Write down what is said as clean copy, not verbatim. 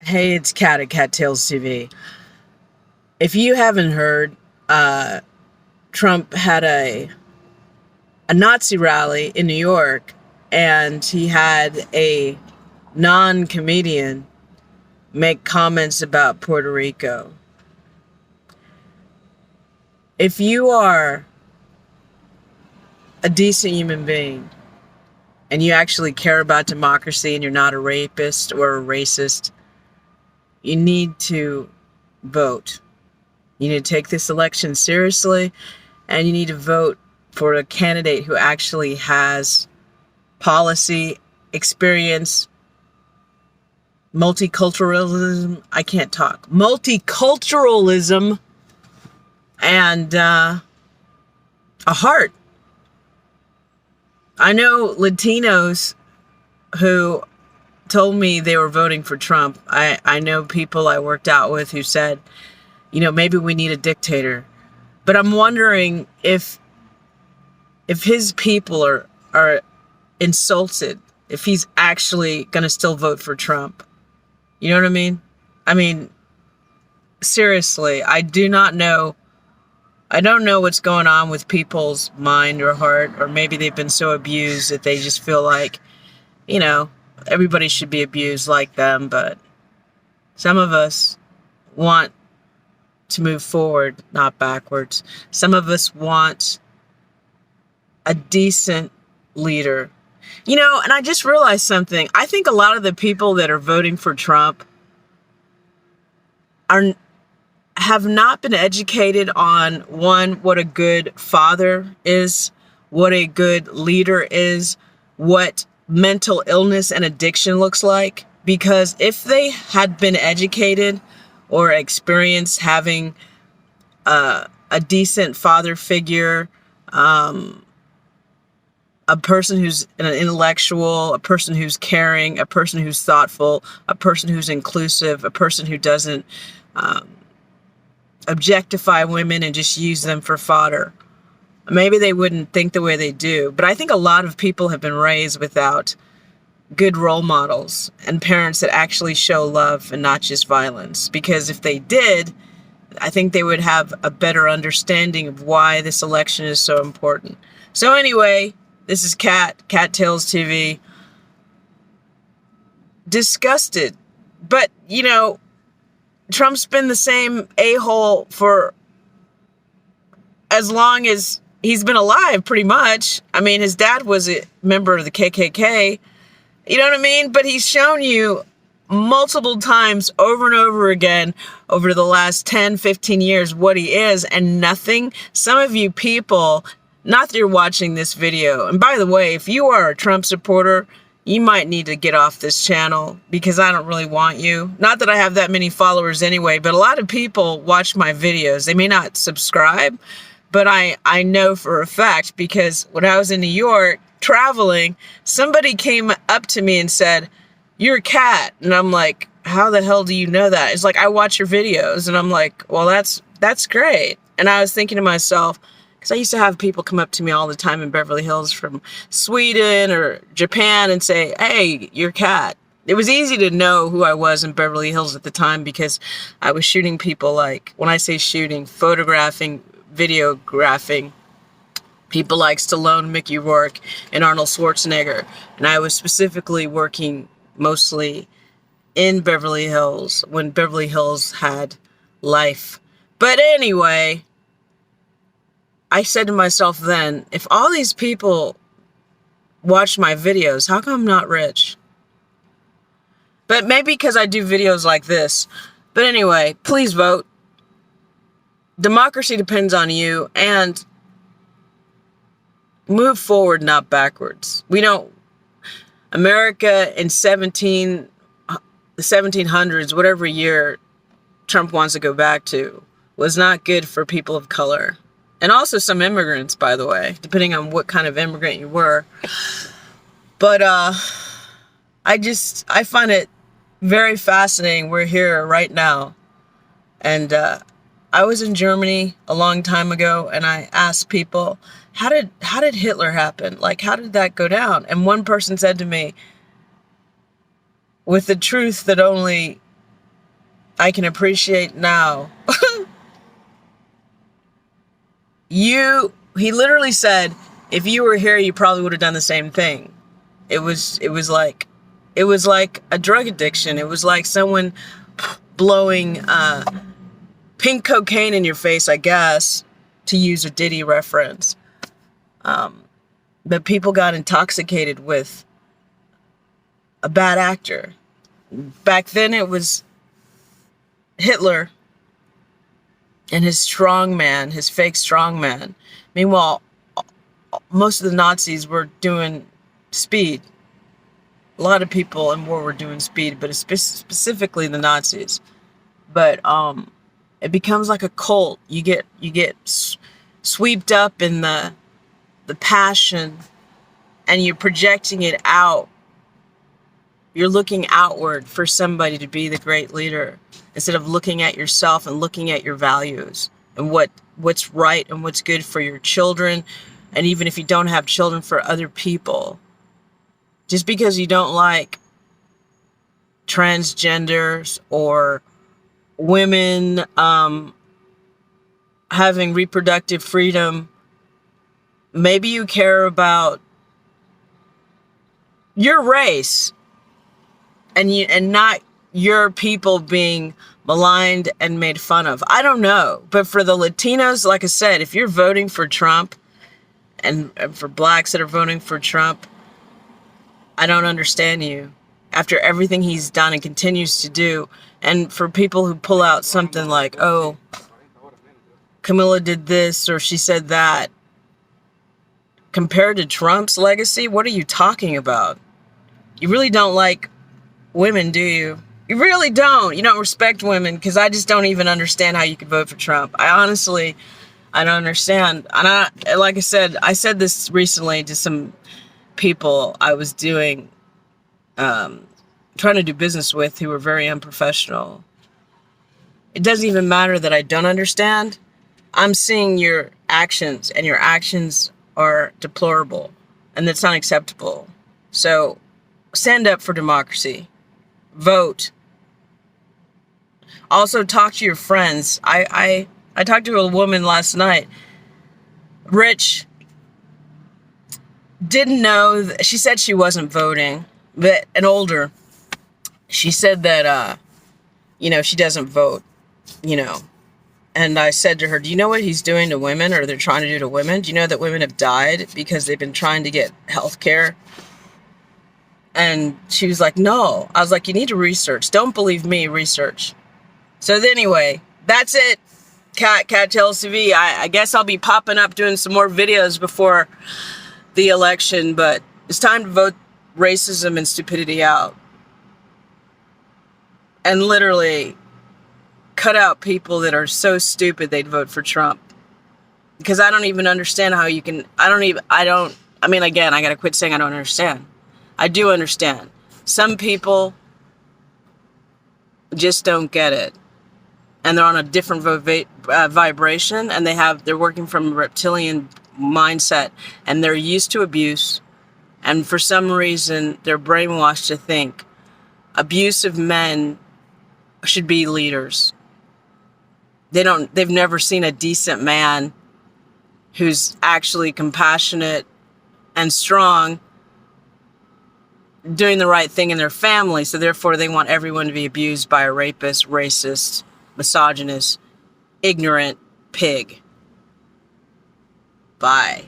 Hey, it's Kat at Kattalestv. If you haven't heard, Trump had a Nazi rally in New York, and he had a non-comedian make comments about Puerto Rico. If you are a decent human being and you actually care about democracy and you're not a rapist or a racist, you need to vote. You need to take this election seriously, and you need to vote for a candidate who actually has policy, experience, multiculturalism. I can't talk. Multiculturalism and a heart. I know Latinos who told me they were voting for Trump. I know people I worked out with who said, maybe we need a dictator. But I'm wondering if his people are insulted, if he's actually going to still vote for Trump. You know what I mean? I mean, seriously, I don't know what's going on with people's mind or heart, or maybe they've been so abused that they just feel like, everybody should be abused like them. But some of us want to move forward, not backwards. Some of us want a decent leader. And I just realized something. I think a lot of the people that are voting for Trump have not been educated on, one, what a good father is, what a good leader is, what mental illness and addiction looks like. Because if they had been educated or experienced having a decent father figure, a person who's an intellectual, a person who's caring, a person who's thoughtful, a person who's inclusive, a person who doesn't objectify women and just use them for fodder, maybe they wouldn't think the way they do. But I think a lot of people have been raised without good role models and parents that actually show love and not just violence. Because if they did, I think they would have a better understanding of why this election is so important. So anyway, this is Kattalestv. Disgusted. But, Trump's been the same a-hole for as long as he's been alive, pretty much. I mean, his dad was a member of the KKK. You know what I mean? But he's shown you multiple times over and over again over the last 10, 15 years what he is, and nothing. Some of you people, not that you're watching this video, and by the way, if you are a Trump supporter, you might need to get off this channel because I don't really want you. Not that I have that many followers anyway, but a lot of people watch my videos. They may not subscribe, but I know for a fact, because when I was in New York traveling, somebody came up to me and said, "You're a Kat." And I'm like, "How the hell do you know that?" It's like, "I watch your videos." And I'm like, "Well, that's great." And I was thinking to myself, because I used to have people come up to me all the time in Beverly Hills from Sweden or Japan and say, "Hey, you're Kat." It was easy to know who I was in Beverly Hills at the time because I was shooting people, like, when I say shooting, photographing, videographing people like Stallone, Mickey Rourke, and Arnold Schwarzenegger. And I was specifically working mostly in Beverly Hills when Beverly Hills had life. But anyway, I said to myself then, if all these people watch my videos, how come I'm not rich? But maybe because I do videos like this. But anyway, please vote. Democracy depends on you, and move forward, not backwards. America in the 1700s, whatever year Trump wants to go back to, was not good for people of color. And also some immigrants, by the way, depending on what kind of immigrant you were. But I find it very fascinating. We're here right now. And I was in Germany a long time ago, and I asked people, how did Hitler happen? Like, how did that go down? And one person said to me, with the truth that only I can appreciate now. He literally said, if you were here, you probably would have done the same thing. It was like a drug addiction. It was like someone blowing pink cocaine in your face, I guess, to use a Diddy reference. But people got intoxicated with a bad actor. Back then it was Hitler and his strongman, his fake strongman. Meanwhile, most of the Nazis were doing speed. A lot of people in war were doing speed, but specifically the Nazis. But it becomes like a cult. You get swept up in the passion, and you're projecting it out. You're looking outward for somebody to be the great leader, instead of looking at yourself and looking at your values and what's right and what's good for your children, and even if you don't have children, for other people. Just because you don't like transgenders or women having reproductive freedom, maybe you care about your race and not your people being maligned and made fun of. I don't know. But for the Latinos, like I said, if you're voting for Trump, and for blacks that are voting for Trump, I don't understand you. After everything he's done and continues to do, and for people who pull out something like, oh, Camilla did this or she said that, compared to Trump's legacy, what are you talking about? You really don't like women, do you? You really don't. You don't respect women, because I just don't even understand how you could vote for Trump. I don't understand. And like I said this recently to some people I was trying to do business with, who were very unprofessional. It doesn't even matter that I don't understand. I'm seeing your actions, and your actions are deplorable, and that's unacceptable. So stand up for democracy. Vote. Also, talk to your friends. I talked to a woman last night. Rich. Didn't know. She said she wasn't voting, but an older. She said that, she doesn't vote, And I said to her, do you know what he's doing to women, or they're trying to do to women? Do you know that women have died because they've been trying to get health care? And she was like, no. I was like, you need to research. Don't believe me, research. So anyway, that's it. Kattalestv. I guess I'll be popping up doing some more videos before the election, but it's time to vote racism and stupidity out. And literally cut out people that are so stupid they'd vote for Trump. Because I don't even understand how you can, again, I gotta quit saying I don't understand. I do understand. Some people just don't get it. And they're on a different vibration, and they're working from a reptilian mindset, and they're used to abuse. And for some reason, they're brainwashed to think abusive men should be leaders. They've never seen a decent man who's actually compassionate and strong, doing the right thing in their family. So therefore they want everyone to be abused by a rapist, racist, misogynist, ignorant pig. Bye.